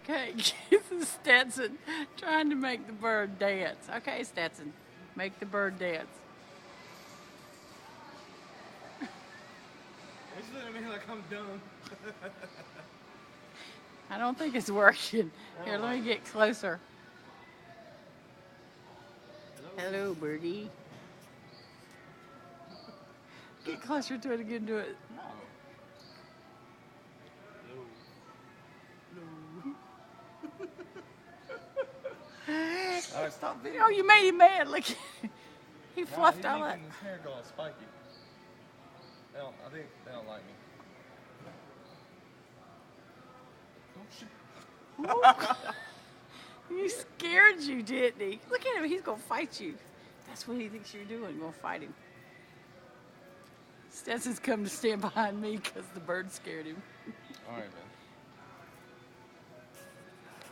Okay, this is Stetson trying to make the bird dance. Okay, Stetson, make the bird dance. He's looking at me like I'm dumb. I don't think it's working. Here, let me get closer. Hello, birdie. Get closer to it again, do it. No. Alright, stop video. Oh, you made him mad. Look, he fluffed Nah, all that. his hair going spiky. I think they don't like me. Oh shit. He scared you, didn't he? Look at him. He's going to fight you. That's what he thinks you're doing. You're going to fight him. Stetson's come to stand behind me because the bird scared him. Alright, man.